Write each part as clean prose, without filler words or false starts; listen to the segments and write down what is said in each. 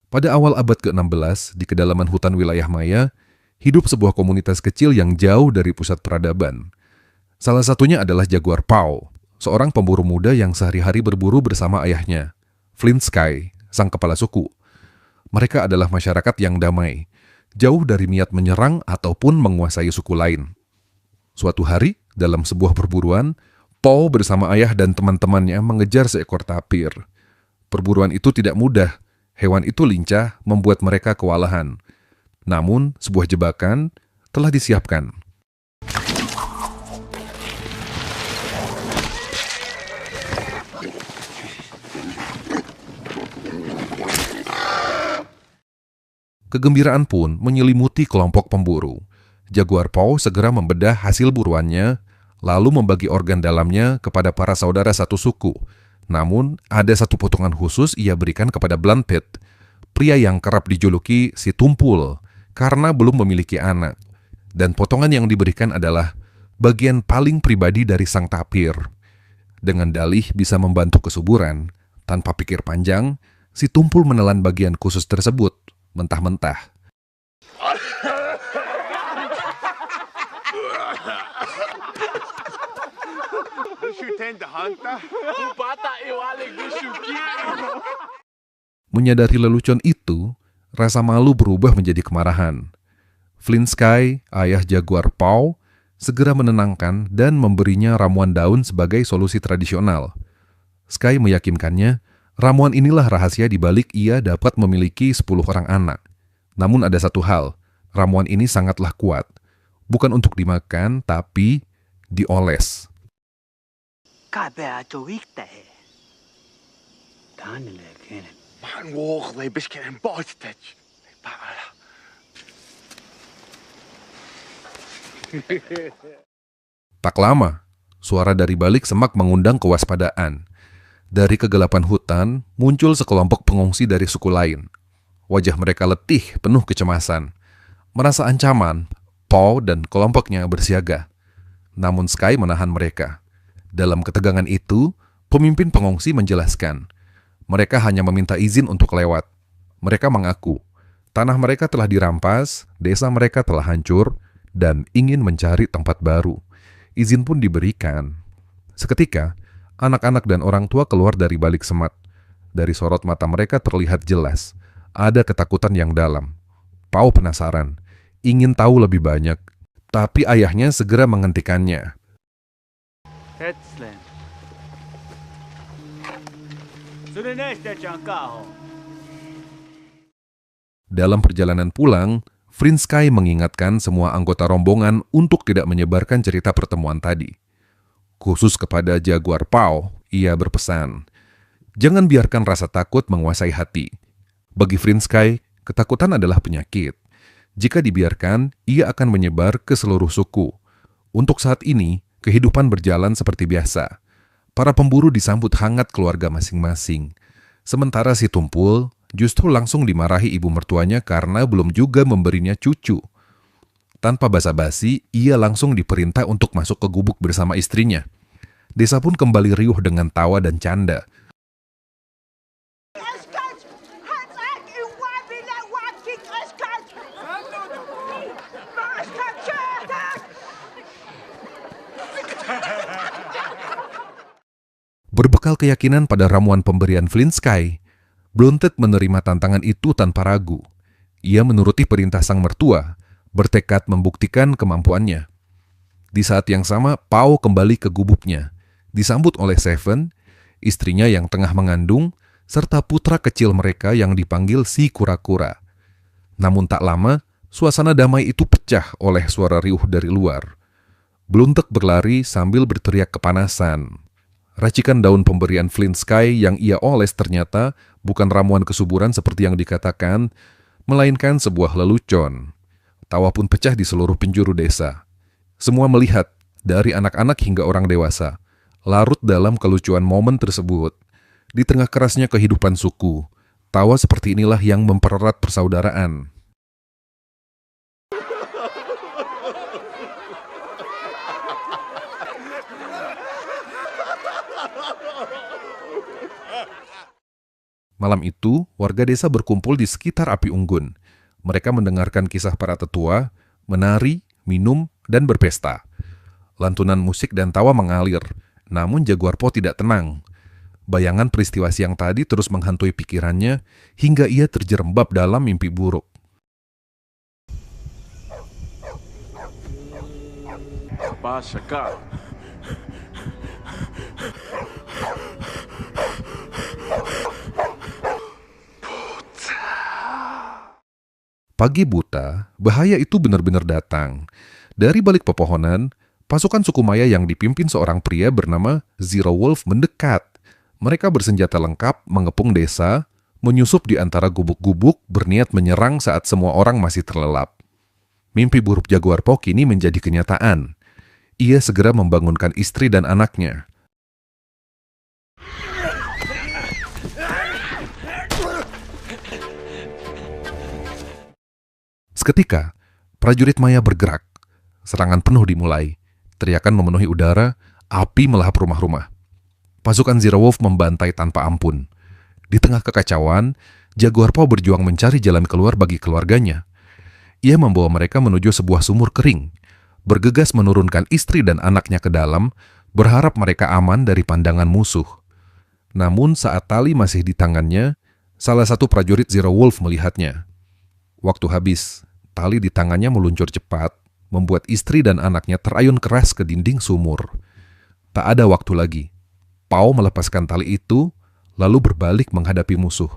Pada awal abad ke-16, di kedalaman hutan wilayah Maya, hidup sebuah komunitas kecil yang jauh dari pusat peradaban. Salah satunya adalah Jaguar Paw, seorang pemburu muda yang sehari-hari berburu bersama ayahnya, Flint Sky, sang kepala suku. Mereka adalah masyarakat yang damai, jauh dari niat menyerang ataupun menguasai suku lain. Suatu hari, dalam sebuah perburuan, Paw bersama ayah dan teman-temannya mengejar seekor tapir. Perburuan itu tidak mudah. Hewan itu lincah, membuat mereka kewalahan. Namun, sebuah jebakan telah disiapkan. Kegembiraan pun menyelimuti kelompok pemburu. Jaguar Paw segera membedah hasil buruannya, lalu membagi organ dalamnya kepada para saudara satu suku. Namun, ada satu potongan khusus ia berikan kepada Blunt Pit, pria yang kerap dijuluki si Tumpul, karena belum memiliki anak. Dan potongan yang diberikan adalah bagian paling pribadi dari sang tapir. Dengan dalih bisa membantu kesuburan, tanpa pikir panjang, si Tumpul menelan bagian khusus tersebut, mentah-mentah. Menyadari lelucon itu, rasa malu berubah menjadi kemarahan. Flint Sky, ayah Jaguar Paw, segera menenangkan dan memberinya ramuan daun sebagai solusi tradisional. Sky meyakinkannya, ramuan inilah rahasia di balik ia dapat memiliki 10 orang anak. Namun ada satu hal, ramuan ini sangatlah kuat. Bukan untuk dimakan, tapi dioles. Tak lama, suara dari balik semak mengundang kewaspadaan. Dari kegelapan hutan, muncul sekelompok pengungsi dari suku lain. Wajah mereka letih, penuh kecemasan. Merasa ancaman, Paw dan kelompoknya bersiaga. Namun Sky menahan mereka. Dalam ketegangan itu, pemimpin pengungsi menjelaskan, mereka hanya meminta izin untuk lewat. Mereka mengaku, tanah mereka telah dirampas, desa mereka telah hancur, dan ingin mencari tempat baru. Izin pun diberikan. Seketika, anak-anak dan orang tua keluar dari balik semat. Dari sorot mata mereka terlihat jelas, ada ketakutan yang dalam. Paw penasaran, ingin tahu lebih banyak, tapi ayahnya segera menghentikannya. Dalam perjalanan pulang, Flint Sky mengingatkan semua anggota rombongan untuk tidak menyebarkan cerita pertemuan tadi. Khusus kepada Jaguar Paw, ia berpesan, jangan biarkan rasa takut menguasai hati. Bagi Flint Sky, ketakutan adalah penyakit. Jika dibiarkan, ia akan menyebar ke seluruh suku. Untuk saat ini, kehidupan berjalan seperti biasa. Para pemburu disambut hangat keluarga masing-masing. Sementara si Tumpul justru langsung dimarahi ibu mertuanya karena belum juga memberinya cucu. Tanpa basa-basi, ia langsung diperintah untuk masuk ke gubuk bersama istrinya. Desa pun kembali riuh dengan tawa dan canda. Berbekal keyakinan pada ramuan pemberian Flint Sky, Blunted menerima tantangan itu tanpa ragu. Ia menuruti perintah sang mertua, bertekad membuktikan kemampuannya. Di saat yang sama, Paw kembali ke gubuknya, disambut oleh Seven, istrinya yang tengah mengandung, serta putra kecil mereka yang dipanggil si kura-kura. Namun tak lama, suasana damai itu pecah oleh suara riuh dari luar. Blunted berlari sambil berteriak kepanasan. Racikan daun pemberian Flint Sky yang ia oles ternyata bukan ramuan kesuburan seperti yang dikatakan, melainkan sebuah lelucon. Tawa pun pecah di seluruh penjuru desa. Semua melihat, dari anak-anak hingga orang dewasa, larut dalam kelucuan momen tersebut. Di tengah kerasnya kehidupan suku, tawa seperti inilah yang mempererat persaudaraan. Malam itu, warga desa berkumpul di sekitar api unggun. Mereka mendengarkan kisah para tetua, menari, minum, dan berpesta. Lantunan musik dan tawa mengalir, namun Jaguar Po tidak tenang. Bayangan peristiwa siang tadi terus menghantui pikirannya hingga ia terjerembab dalam mimpi buruk. Pagi buta, bahaya itu benar-benar datang. Dari balik pepohonan, pasukan suku Maya yang dipimpin seorang pria bernama Zero Wolf mendekat. Mereka bersenjata lengkap, mengepung desa, menyusup di antara gubuk-gubuk, berniat menyerang saat semua orang masih terlelap. Mimpi buruk Jaguar Po kini menjadi kenyataan. Ia segera membangunkan istri dan anaknya. Seketika, prajurit Maya bergerak. Serangan penuh dimulai. Teriakan memenuhi udara, api melahap rumah-rumah. Pasukan Zero Wolf membantai tanpa ampun. Di tengah kekacauan, Jaguar Po berjuang mencari jalan keluar bagi keluarganya. Ia membawa mereka menuju sebuah sumur kering, bergegas menurunkan istri dan anaknya ke dalam, berharap mereka aman dari pandangan musuh. Namun saat tali masih di tangannya, salah satu prajurit Zero Wolf melihatnya. Waktu habis, tali di tangannya meluncur cepat, membuat istri dan anaknya terayun keras ke dinding sumur. Tak ada waktu lagi. Pao melepaskan tali itu, lalu berbalik menghadapi musuh.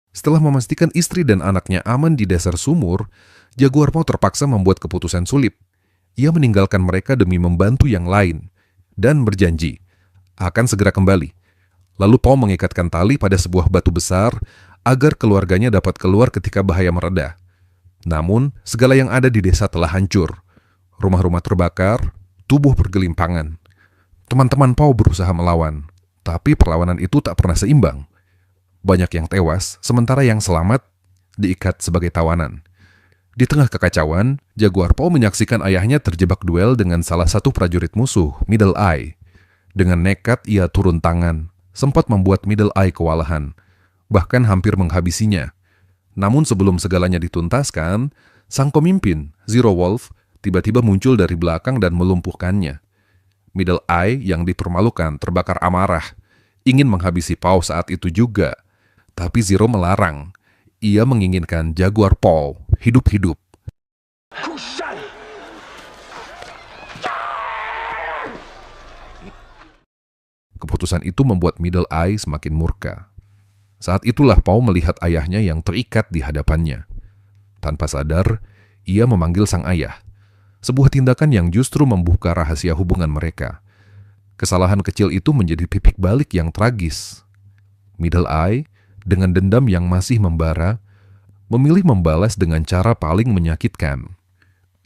Setelah memastikan istri dan anaknya aman di dasar sumur, Jaguar Po terpaksa membuat keputusan sulit. Ia meninggalkan mereka demi membantu yang lain, dan berjanji akan segera kembali. Lalu Pao mengikatkan tali pada sebuah batu besar agar keluarganya dapat keluar ketika bahaya mereda. Namun, segala yang ada di desa telah hancur. Rumah-rumah terbakar, tubuh bergelimpangan. Teman-teman Pao berusaha melawan, tapi perlawanan itu tak pernah seimbang. Banyak yang tewas, sementara yang selamat diikat sebagai tawanan. Di tengah kekacauan, Jaguar Po menyaksikan ayahnya terjebak duel dengan salah satu prajurit musuh, Middle Eye. Dengan nekat ia turun tangan, sempat membuat Middle Eye kewalahan, bahkan hampir menghabisinya. Namun sebelum segalanya dituntaskan, sang pemimpin, Zero Wolf, tiba-tiba muncul dari belakang dan melumpuhkannya. Middle Eye yang dipermalukan terbakar amarah, ingin menghabisi Pao saat itu juga. Tapi Zero melarang. Ia menginginkan Jaguar Po hidup-hidup. Keputusan itu membuat Middle Eye semakin murka. Saat itulah Pao melihat ayahnya yang terikat di hadapannya. Tanpa sadar, ia memanggil sang ayah. Sebuah tindakan yang justru membuka rahasia hubungan mereka. Kesalahan kecil itu menjadi titik balik yang tragis. Middle Eye, dengan dendam yang masih membara, memilih membalas dengan cara paling menyakitkan.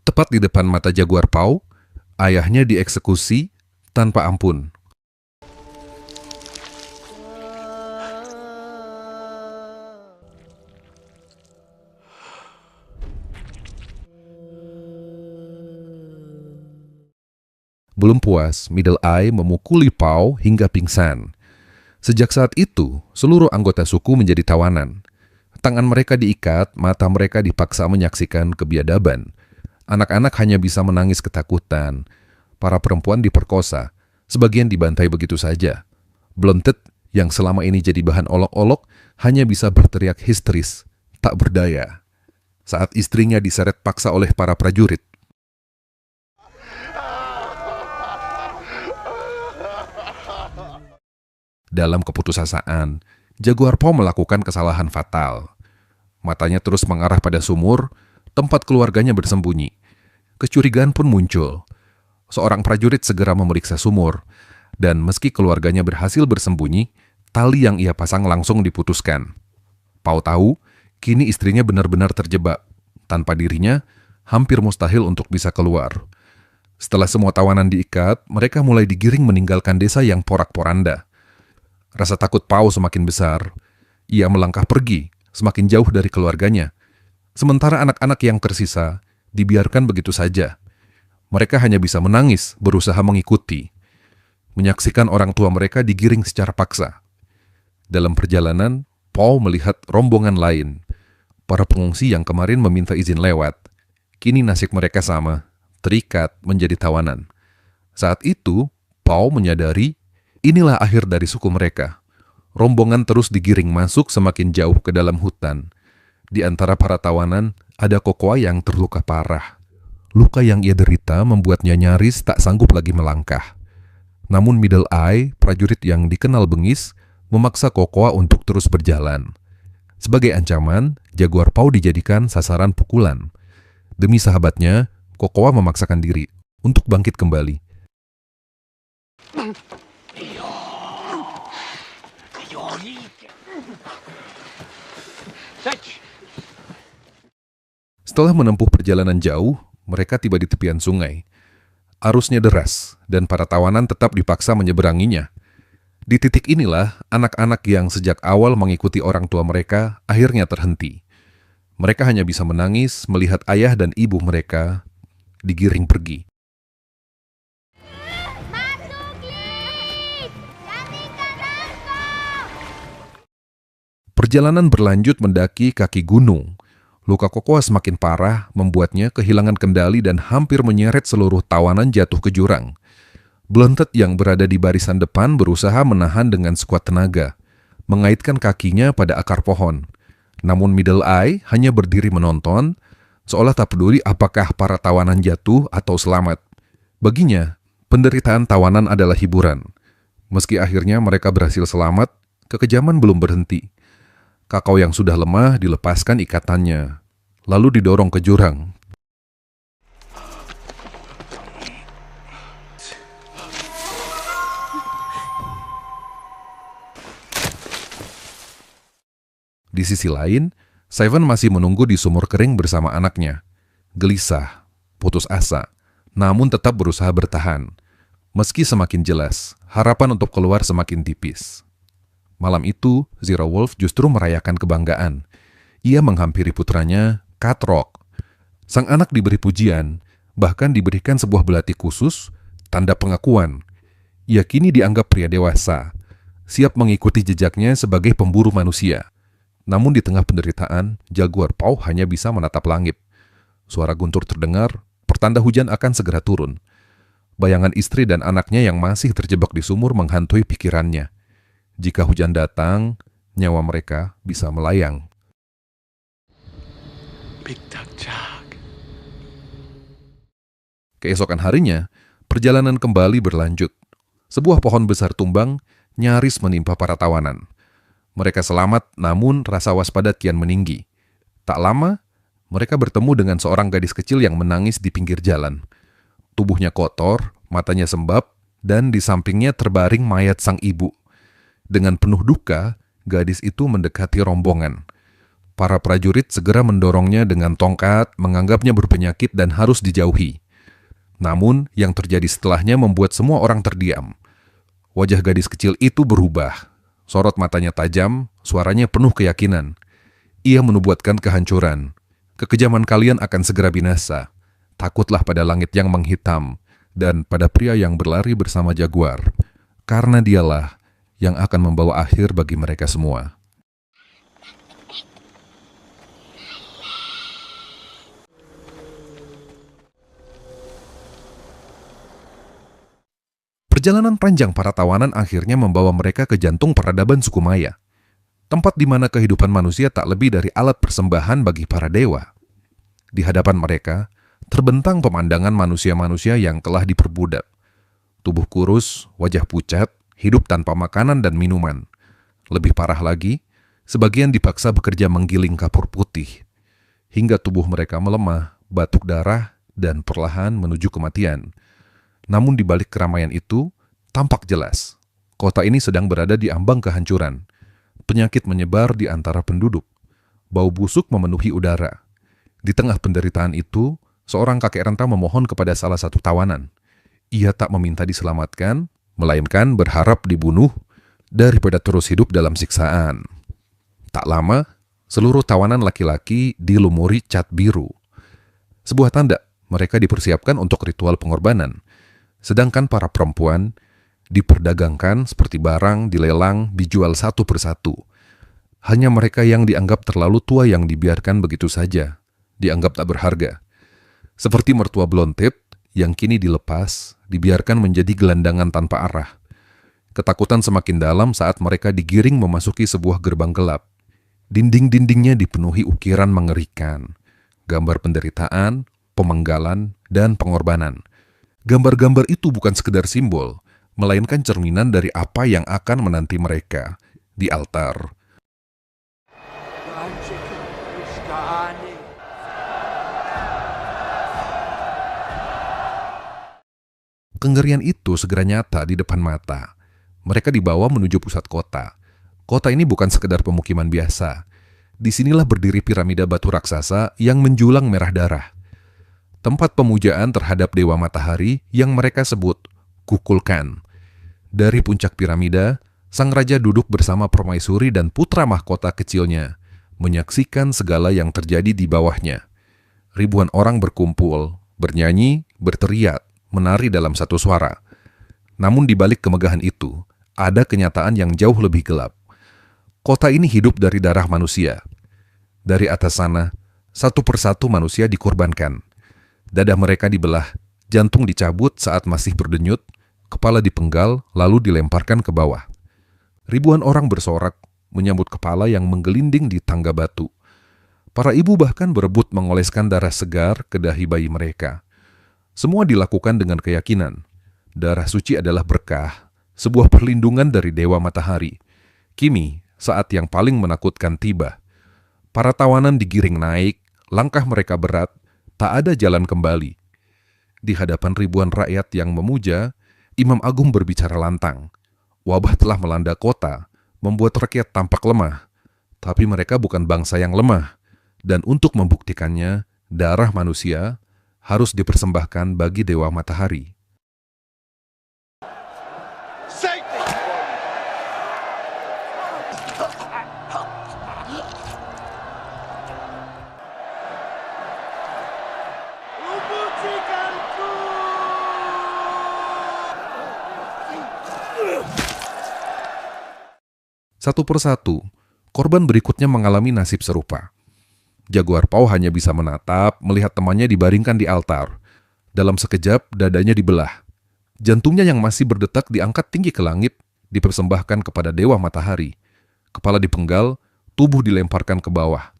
Tepat di depan mata Jaguar Pao, ayahnya dieksekusi tanpa ampun. Belum puas, Middle Eye memukuli Pao hingga pingsan. Sejak saat itu, seluruh anggota suku menjadi tawanan. Tangan mereka diikat, mata mereka dipaksa menyaksikan kebiadaban. Anak-anak hanya bisa menangis ketakutan. Para perempuan diperkosa, sebagian dibantai begitu saja. Blunted, yang selama ini jadi bahan olok-olok, hanya bisa berteriak histeris, tak berdaya. Saat istrinya diseret paksa oleh para prajurit. Dalam keputusasaan, Jaguar Po melakukan kesalahan fatal. Matanya terus mengarah pada sumur, tempat keluarganya bersembunyi. Kecurigaan pun muncul. Seorang prajurit segera memeriksa sumur, dan meski keluarganya berhasil bersembunyi, tali yang ia pasang langsung diputuskan. Pao tahu, kini istrinya benar-benar terjebak. Tanpa dirinya, hampir mustahil untuk bisa keluar. Setelah semua tawanan diikat, mereka mulai digiring meninggalkan desa yang porak-poranda. Rasa takut Pao semakin besar. Ia melangkah pergi, semakin jauh dari keluarganya. Sementara anak-anak yang tersisa dibiarkan begitu saja. Mereka hanya bisa menangis, berusaha mengikuti, menyaksikan orang tua mereka digiring secara paksa. Dalam perjalanan, Paul melihat rombongan lain, para pengungsi yang kemarin meminta izin lewat. Kini nasib mereka sama, terikat menjadi tawanan. Saat itu, Paul menyadari inilah akhir dari suku mereka. Rombongan terus digiring masuk semakin jauh ke dalam hutan. Di antara para tawanan, ada Kokoa yang terluka parah. Luka yang ia derita membuatnya nyaris tak sanggup lagi melangkah. Namun Middle Eye, prajurit yang dikenal bengis, memaksa Kokoa untuk terus berjalan. Sebagai ancaman, Jaguar Paw dijadikan sasaran pukulan. Demi sahabatnya, Kokoa memaksakan diri untuk bangkit kembali. Setelah menempuh perjalanan jauh, mereka tiba di tepian sungai. Arusnya deras, dan para tawanan tetap dipaksa menyeberanginya. Di titik inilah, anak-anak yang sejak awal mengikuti orang tua mereka akhirnya terhenti. Mereka hanya bisa menangis melihat ayah dan ibu mereka digiring pergi. Perjalanan berlanjut mendaki kaki gunung. Luka Kokoa semakin parah, membuatnya kehilangan kendali dan hampir menyeret seluruh tawanan jatuh ke jurang. Blunted yang berada di barisan depan berusaha menahan dengan sekuat tenaga, mengaitkan kakinya pada akar pohon. Namun Middle Eye hanya berdiri menonton, seolah tak peduli apakah para tawanan jatuh atau selamat. Baginya, penderitaan tawanan adalah hiburan. Meski akhirnya mereka berhasil selamat, kekejaman belum berhenti. Kakao yang sudah lemah dilepaskan ikatannya, lalu didorong ke jurang. Di sisi lain, Seven masih menunggu di sumur kering bersama anaknya. Gelisah, putus asa, namun tetap berusaha bertahan. Meski semakin jelas, harapan untuk keluar semakin tipis. Malam itu, Zero Wolf justru merayakan kebanggaan. Ia menghampiri putranya, Katrok. Sang anak diberi pujian, bahkan diberikan sebuah belati khusus, tanda pengakuan. Ia kini dianggap pria dewasa, siap mengikuti jejaknya sebagai pemburu manusia. Namun di tengah penderitaan, Jaguar Paw hanya bisa menatap langit. Suara guntur terdengar, pertanda hujan akan segera turun. Bayangan istri dan anaknya yang masih terjebak di sumur menghantui pikirannya. Jika hujan datang, nyawa mereka bisa melayang. Keesokan harinya, perjalanan kembali berlanjut. Sebuah pohon besar tumbang nyaris menimpa para tawanan. Mereka selamat, namun rasa waspada kian meninggi. Tak lama, mereka bertemu dengan seorang gadis kecil yang menangis di pinggir jalan. Tubuhnya kotor, matanya sembab, dan di sampingnya terbaring mayat sang ibu. Dengan penuh duka, gadis itu mendekati rombongan. Para prajurit segera mendorongnya dengan tongkat, menganggapnya berpenyakit dan harus dijauhi. Namun, yang terjadi setelahnya membuat semua orang terdiam. Wajah gadis kecil itu berubah. Sorot matanya tajam, suaranya penuh keyakinan. Ia menubuatkan kehancuran. Kekejaman kalian akan segera binasa. Takutlah pada langit yang menghitam, dan pada pria yang berlari bersama jaguar. Karena dialah yang akan membawa akhir bagi mereka semua. Perjalanan panjang para tawanan akhirnya membawa mereka ke jantung peradaban suku Maya. Tempat di mana kehidupan manusia tak lebih dari alat persembahan bagi para dewa. Di hadapan mereka, terbentang pemandangan manusia-manusia yang telah diperbudak. Tubuh kurus, wajah pucat, hidup tanpa makanan dan minuman. Lebih parah lagi, sebagian dipaksa bekerja menggiling kapur putih. Hingga tubuh mereka melemah, batuk darah, dan perlahan menuju kematian. Namun di balik keramaian itu, tampak jelas, kota ini sedang berada di ambang kehancuran. Penyakit menyebar di antara penduduk. Bau busuk memenuhi udara. Di tengah penderitaan itu, seorang kakek renta memohon kepada salah satu tawanan. Ia tak meminta diselamatkan, melainkan berharap dibunuh daripada terus hidup dalam siksaan. Tak lama, Seluruh tawanan laki-laki dilumuri cat biru. Sebuah tanda mereka dipersiapkan untuk ritual pengorbanan. Sedangkan para perempuan diperdagangkan seperti barang dilelang, dijual satu persatu. Hanya mereka yang dianggap terlalu tua yang dibiarkan begitu saja, dianggap tak berharga. Seperti mertua Blontit yang kini dilepas, dibiarkan menjadi gelandangan tanpa arah. Ketakutan semakin dalam saat mereka digiring memasuki sebuah gerbang gelap. Dinding-dindingnya dipenuhi ukiran mengerikan, gambar penderitaan, pemenggalan, dan pengorbanan. Gambar-gambar itu bukan sekedar simbol, melainkan cerminan dari apa yang akan menanti mereka di altar. Kengerian itu segera nyata di depan mata. Mereka dibawa menuju pusat kota. Kota ini bukan sekedar pemukiman biasa. Disinilah berdiri piramida batu raksasa yang menjulang merah darah. Tempat pemujaan terhadap Dewa Matahari yang mereka sebut Kukulkan. Dari puncak piramida, sang raja duduk bersama permaisuri dan putra mahkota kecilnya, menyaksikan segala yang terjadi di bawahnya. Ribuan orang berkumpul, bernyanyi, berteriak, menari dalam satu suara. Namun di balik kemegahan itu, ada kenyataan yang jauh lebih gelap. Kota ini hidup dari darah manusia. Dari atas sana, satu persatu manusia dikorbankan. Dada mereka dibelah, jantung dicabut saat masih berdenyut, kepala dipenggal lalu dilemparkan ke bawah. Ribuan orang bersorak menyambut kepala yang menggelinding di tangga batu. Para ibu bahkan berebut mengoleskan darah segar ke dahi bayi mereka. Semua dilakukan dengan keyakinan. Darah suci adalah berkah, sebuah perlindungan dari Dewa Matahari. Kini, saat yang paling menakutkan tiba. Para tawanan digiring naik, langkah mereka berat, tak ada jalan kembali. Di hadapan ribuan rakyat yang memuja, Imam Agung berbicara lantang. Wabah telah melanda kota, membuat rakyat tampak lemah. Tapi mereka bukan bangsa yang lemah. Dan untuk membuktikannya, darah manusia harus dipersembahkan bagi Dewa Matahari. Satu persatu, korban berikutnya mengalami nasib serupa. Jaguar Paw hanya bisa menatap, melihat temannya dibaringkan di altar. Dalam sekejap, dadanya dibelah. Jantungnya yang masih berdetak diangkat tinggi ke langit, dipersembahkan kepada Dewa Matahari. Kepala dipenggal, tubuh dilemparkan ke bawah.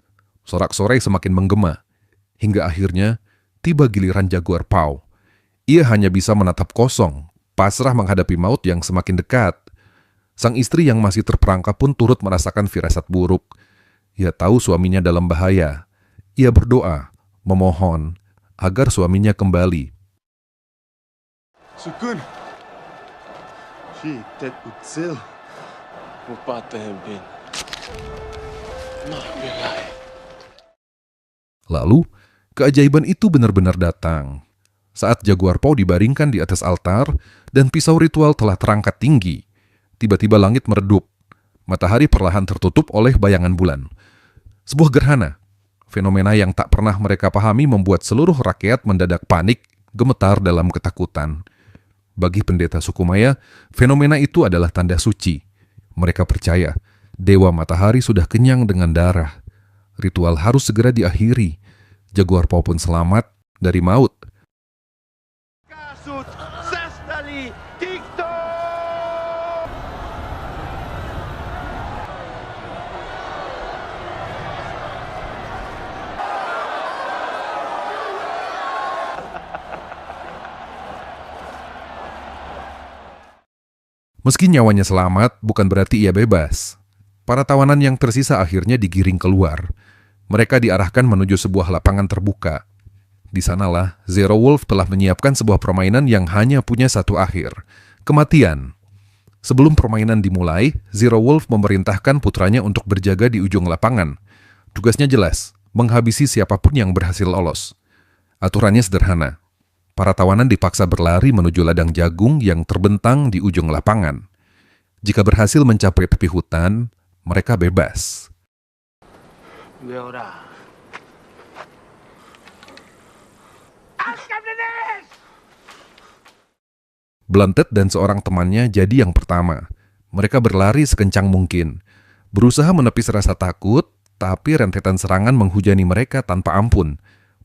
Sorak-sorai semakin menggema. Hingga akhirnya, tiba giliran Jaguar Paw. Ia hanya bisa menatap kosong, pasrah menghadapi maut yang semakin dekat. Sang istri yang masih terperangkap pun turut merasakan firasat buruk. Ia tahu suaminya dalam bahaya. Ia berdoa, memohon, agar suaminya kembali. Sukun, Shitet Utsil, Mupatehembin, Mahbilai. Lalu, keajaiban itu benar-benar datang. Saat Jaguar Paw dibaringkan di atas altar dan pisau ritual telah terangkat tinggi, tiba-tiba langit meredup. Matahari perlahan tertutup oleh bayangan bulan. Sebuah gerhana, fenomena yang tak pernah mereka pahami membuat seluruh rakyat mendadak panik, gemetar dalam ketakutan. Bagi pendeta suku Maya, fenomena itu adalah tanda suci. Mereka percaya, Dewa Matahari sudah kenyang dengan darah. Ritual harus segera diakhiri. Jaguar Paw pun selamat dari maut. Kasut, Sestali, Tiktok! Meski nyawanya selamat, bukan berarti ia bebas. Para tawanan yang tersisa akhirnya digiring keluar. Mereka diarahkan menuju sebuah lapangan terbuka. Di sanalah, Zero Wolf telah menyiapkan sebuah permainan yang hanya punya satu akhir, kematian. Sebelum permainan dimulai, Zero Wolf memerintahkan putranya untuk berjaga di ujung lapangan. Tugasnya jelas, menghabisi siapapun yang berhasil lolos. Aturannya sederhana. Para tawanan dipaksa berlari menuju ladang jagung yang terbentang di ujung lapangan. Jika berhasil mencapai tepi hutan, mereka bebas. Voy a orar. Blunted dan seorang temannya jadi yang pertama. Mereka berlari sekencang mungkin, berusaha menepis rasa takut, tapi rentetan serangan menghujani mereka tanpa ampun.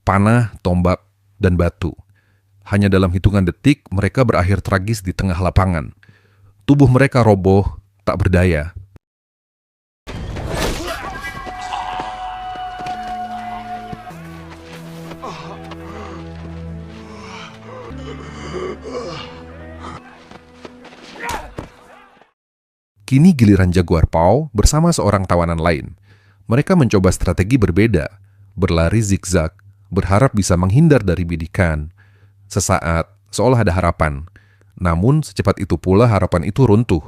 Panah, tombak, dan batu. Hanya dalam hitungan detik, mereka berakhir tragis di tengah lapangan. Tubuh mereka roboh, tak berdaya. Kini giliran Jaguar Paw bersama seorang tawanan lain. Mereka mencoba strategi berbeda, berlari zigzag, berharap bisa menghindar dari bidikan. Sesaat, seolah ada harapan. Namun, secepat itu pula harapan itu runtuh.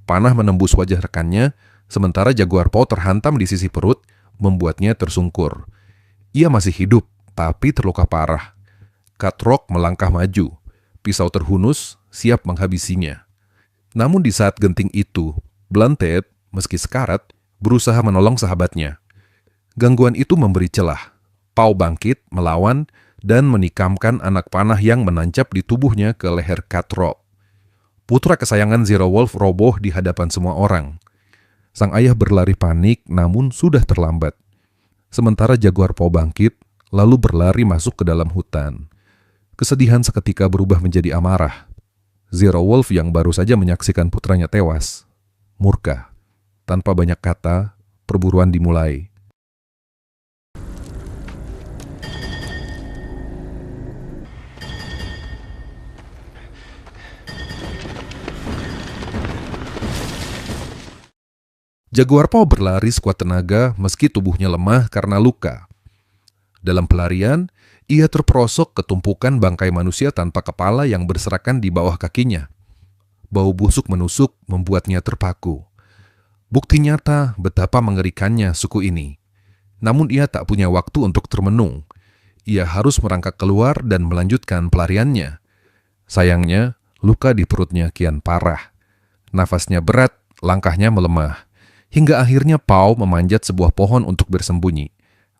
Panah menembus wajah rekannya, sementara Jaguar Paw terhantam di sisi perut, membuatnya tersungkur. Ia masih hidup, tapi terluka parah. Cutthroat melangkah maju. Pisau terhunus, siap menghabisinya. Namun di saat genting itu, Blunted, meski sekarat, berusaha menolong sahabatnya. Gangguan itu memberi celah. Paw bangkit, melawan, dan menikamkan anak panah yang menancap di tubuhnya ke leher Cutthroat. Putra kesayangan Zero Wolf roboh di hadapan semua orang. Sang ayah berlari panik, namun sudah terlambat. Sementara Jaguar Paw bangkit, lalu berlari masuk ke dalam hutan. Kesedihan seketika berubah menjadi amarah. Zero Wolf yang baru saja menyaksikan putranya tewas, murka. Tanpa banyak kata, perburuan dimulai. Jaguar Paw berlari sekuat tenaga meski tubuhnya lemah karena luka. Dalam pelarian, ia terperosok ke tumpukan bangkai manusia tanpa kepala yang berserakan di bawah kakinya. Bau busuk menusuk membuatnya terpaku. Bukti nyata betapa mengerikannya suku ini. Namun ia tak punya waktu untuk termenung. Ia harus merangkak keluar dan melanjutkan pelariannya. Sayangnya, luka di perutnya kian parah. Nafasnya berat, langkahnya melemah. Hingga akhirnya Paw memanjat sebuah pohon untuk bersembunyi.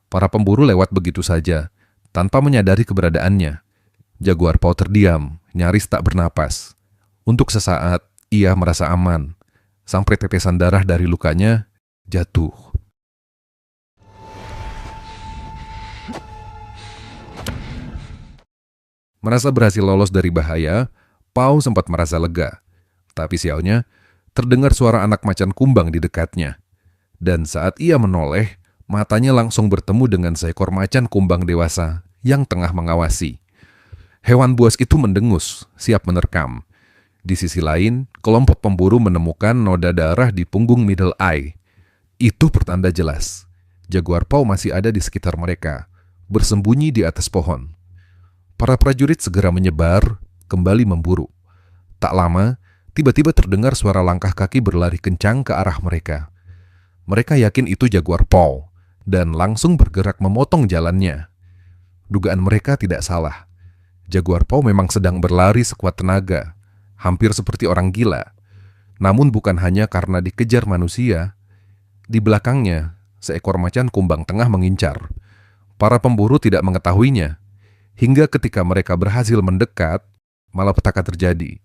Para pemburu lewat begitu saja, tanpa menyadari keberadaannya. Jaguar Paw terdiam, nyaris tak bernapas. Untuk sesaat, ia merasa aman, sampai tetesan darah dari lukanya jatuh. Merasa berhasil lolos dari bahaya, Paw sempat merasa lega. Tapi sialnya, terdengar suara anak macan kumbang di dekatnya. Dan saat ia menoleh, matanya langsung bertemu dengan seekor macan kumbang dewasa yang tengah mengawasi. Hewan buas itu mendengus, siap menerkam. Di sisi lain, kelompok pemburu menemukan noda darah di punggung Middle Eye. Itu pertanda jelas. Jaguar Paw masih ada di sekitar mereka, bersembunyi di atas pohon. Para prajurit segera menyebar, kembali memburu. Tak lama, tiba-tiba terdengar suara langkah kaki berlari kencang ke arah mereka. Mereka yakin itu Jaguar Paw, dan langsung bergerak memotong jalannya. Dugaan mereka tidak salah. Jaguar Paw memang sedang berlari sekuat tenaga, hampir seperti orang gila. Namun bukan hanya karena dikejar manusia. Di belakangnya, seekor macan kumbang tengah mengincar. Para pemburu tidak mengetahuinya, hingga ketika mereka berhasil mendekat, malapetaka terjadi.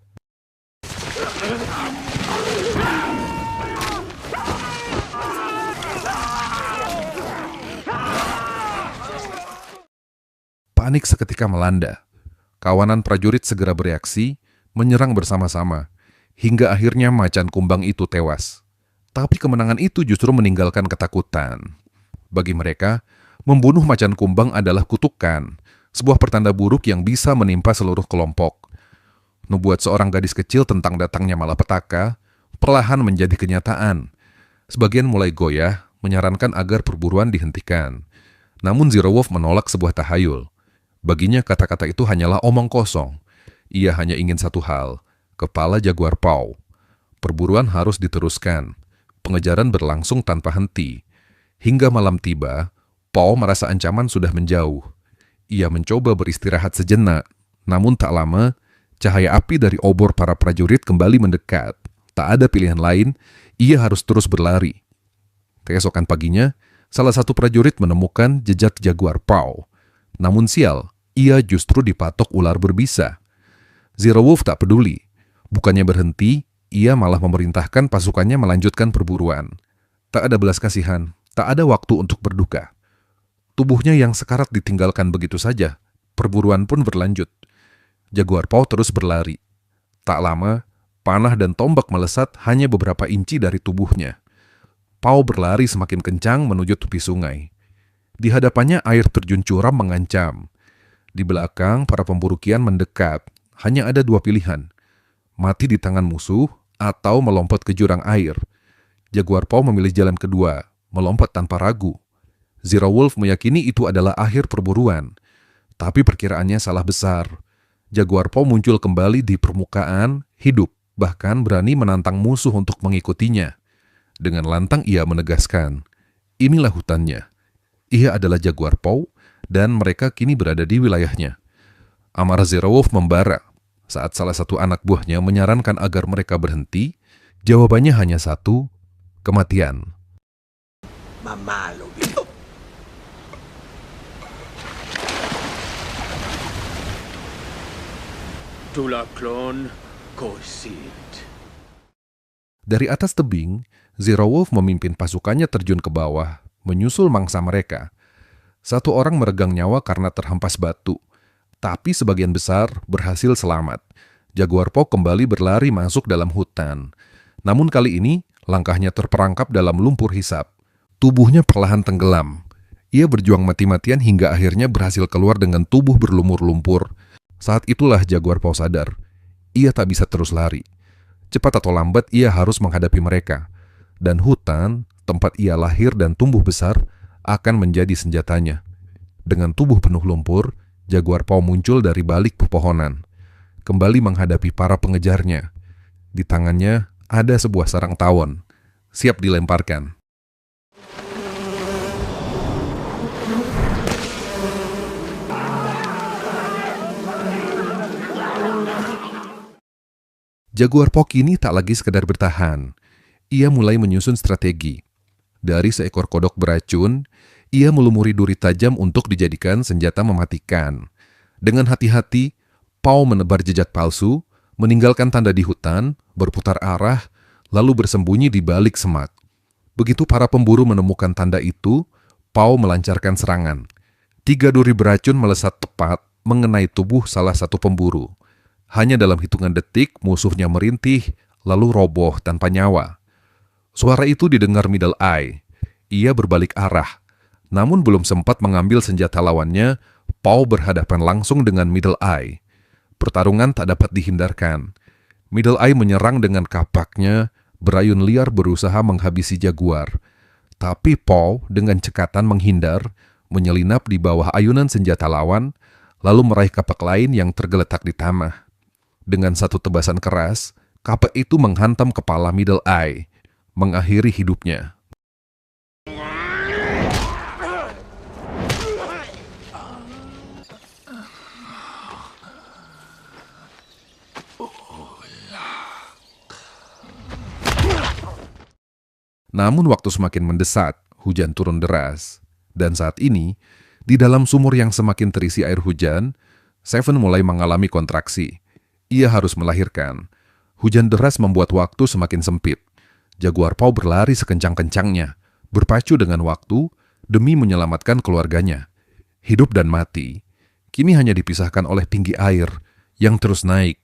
Panik seketika melanda. Kawanan prajurit segera bereaksi, menyerang bersama-sama, hingga akhirnya macan kumbang itu tewas. Tapi kemenangan itu justru meninggalkan ketakutan. Bagi mereka, membunuh macan kumbang adalah kutukan, sebuah pertanda buruk yang bisa menimpa seluruh kelompok. Nubuat seorang gadis kecil tentang datangnya malapetaka perlahan menjadi kenyataan. Sebagian mulai goyah, menyarankan agar perburuan dihentikan. Namun Zero Wolf menolak sebuah tahayul. Baginya kata-kata itu hanyalah omong kosong. Ia hanya ingin satu hal, kepala Jaguar Paw. Perburuan harus diteruskan. Pengejaran berlangsung tanpa henti. Hingga malam tiba, Paw merasa ancaman sudah menjauh. Ia mencoba beristirahat sejenak, namun tak lama, cahaya api dari obor para prajurit kembali mendekat. Tak ada pilihan lain, ia harus terus berlari. Keesokan paginya, Salah satu prajurit menemukan jejak jaguar Paw. Namun sial, ia justru dipatok ular berbisa. Zero Wolf tak peduli. Bukannya berhenti, ia malah memerintahkan pasukannya melanjutkan perburuan. Tak ada belas kasihan, tak ada waktu untuk berduka. Tubuhnya yang sekarat ditinggalkan begitu saja. Perburuan pun berlanjut. Jaguar Paw terus berlari. Tak lama, panah dan tombak melesat hanya beberapa inci dari tubuhnya. Paw berlari semakin kencang menuju tepi sungai. Di hadapannya air terjun curam mengancam. Di belakang, para pemburu Kian mendekat. Hanya ada dua pilihan. Mati di tangan musuh atau melompat ke jurang air. Jaguar Paw memilih jalan kedua, melompat tanpa ragu. Zero Wolf meyakini itu adalah akhir perburuan. Tapi perkiraannya salah besar. Jaguar Paw muncul kembali di permukaan, hidup, bahkan berani menantang musuh untuk mengikutinya. Dengan lantang ia menegaskan, inilah hutannya. Ia adalah Jaguar Paw dan mereka kini berada di wilayahnya. Amarah Zero Wolf membara. Saat salah satu anak buahnya menyarankan agar mereka berhenti, jawabannya hanya satu, kematian. Mamalo. Tulaklon Kosit. Dari atas tebing, Zero Wolf memimpin pasukannya terjun ke bawah, menyusul mangsa mereka. Satu orang meregang nyawa karena terhempas batu, tapi sebagian besar berhasil selamat. Jaguar Paw kembali berlari masuk dalam hutan. Namun kali ini, langkahnya terperangkap dalam lumpur hisap. Tubuhnya perlahan tenggelam. Ia berjuang mati-matian hingga akhirnya berhasil keluar dengan tubuh berlumur lumpur. Saat itulah Jaguar Paw sadar. Ia tak bisa terus lari. Cepat atau lambat ia harus menghadapi mereka. Dan hutan, tempat ia lahir dan tumbuh besar, akan menjadi senjatanya. Dengan tubuh penuh lumpur, Jaguar Paw muncul dari balik pepohonan. Kembali menghadapi para pengejarnya. Di tangannya ada sebuah sarang tawon. Siap dilemparkan. Jaguar Paw kini tak lagi sekedar bertahan. Ia mulai menyusun strategi. Dari seekor kodok beracun, ia melumuri duri tajam untuk dijadikan senjata mematikan. Dengan hati-hati, Paw menebar jejak palsu, meninggalkan tanda di hutan, berputar arah, lalu bersembunyi di balik semak. Begitu para pemburu menemukan tanda itu, Paw melancarkan serangan. 3 duri beracun melesat tepat mengenai tubuh salah satu pemburu. Hanya dalam hitungan detik, musuhnya merintih, lalu roboh tanpa nyawa. Suara itu didengar Middle Eye. Ia berbalik arah. Namun belum sempat mengambil senjata lawannya, Paw berhadapan langsung dengan Middle Eye. Pertarungan tak dapat dihindarkan. Middle Eye menyerang dengan kapaknya, berayun liar berusaha menghabisi Jaguar. Tapi Paw dengan cekatan menghindar, menyelinap di bawah ayunan senjata lawan, lalu meraih kapak lain yang tergeletak di tanah. Dengan satu tebasan keras, kapak itu menghantam kepala Middle Eye, mengakhiri hidupnya. Namun waktu semakin mendesak, hujan turun deras. Dan saat ini, di dalam sumur yang semakin terisi air hujan, Seven mulai mengalami kontraksi. Ia harus melahirkan. Hujan deras membuat waktu semakin sempit. Jaguar Paw berlari sekencang-kencangnya, berpacu dengan waktu demi menyelamatkan keluarganya. Hidup dan mati, kini hanya dipisahkan oleh tinggi air yang terus naik.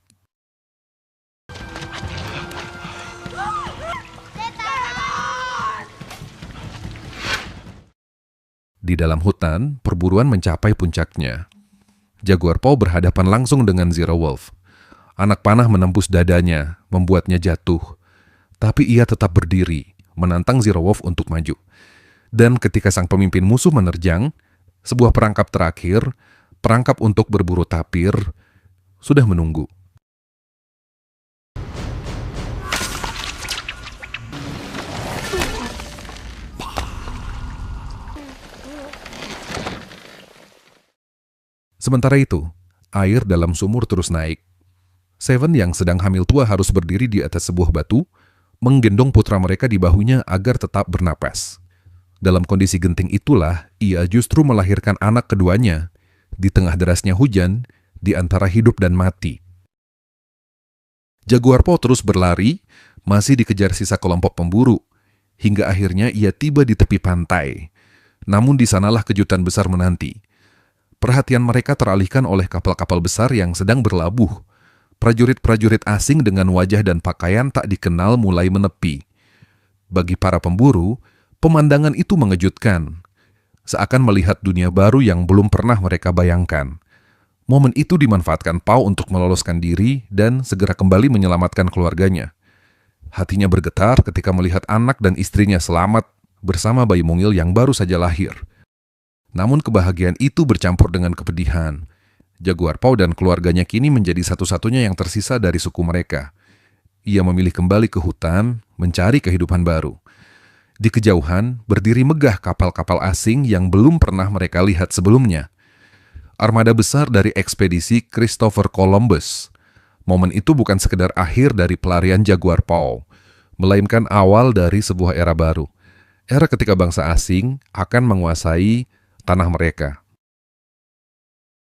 Di dalam hutan, perburuan mencapai puncaknya. Jaguar Paw berhadapan langsung dengan Zero Wolf. Anak panah menembus dadanya, membuatnya jatuh. Tapi ia tetap berdiri, menantang Zero Wolf untuk maju. Dan ketika sang pemimpin musuh menerjang, sebuah perangkap terakhir, perangkap untuk berburu tapir, sudah menunggu. Sementara itu, air dalam sumur terus naik. Seven yang sedang hamil tua harus berdiri di atas sebuah batu, menggendong putra mereka di bahunya agar tetap bernapas. Dalam kondisi genting itulah, ia justru melahirkan anak keduanya, di tengah derasnya hujan, di antara hidup dan mati. Jaguar Paw terus berlari, masih dikejar sisa kelompok pemburu, hingga akhirnya ia tiba di tepi pantai. Namun di sanalah kejutan besar menanti. Perhatian mereka teralihkan oleh kapal-kapal besar yang sedang berlabuh. Prajurit-prajurit asing dengan wajah dan pakaian tak dikenal mulai menepi. Bagi para pemburu, pemandangan itu mengejutkan. Seakan melihat dunia baru yang belum pernah mereka bayangkan. Momen itu dimanfaatkan Paw untuk meloloskan diri dan segera kembali menyelamatkan keluarganya. Hatinya bergetar ketika melihat anak dan istrinya selamat bersama bayi mungil yang baru saja lahir. Namun kebahagiaan itu bercampur dengan kepedihan. Jaguar Paw dan keluarganya kini menjadi satu-satunya yang tersisa dari suku mereka. Ia memilih kembali ke hutan, mencari kehidupan baru. Di kejauhan, berdiri megah kapal-kapal asing yang belum pernah mereka lihat sebelumnya. Armada besar dari ekspedisi Christopher Columbus. Momen itu bukan sekedar akhir dari pelarian Jaguar Paw, melainkan awal dari sebuah era baru. Era ketika bangsa asing akan menguasai tanah mereka.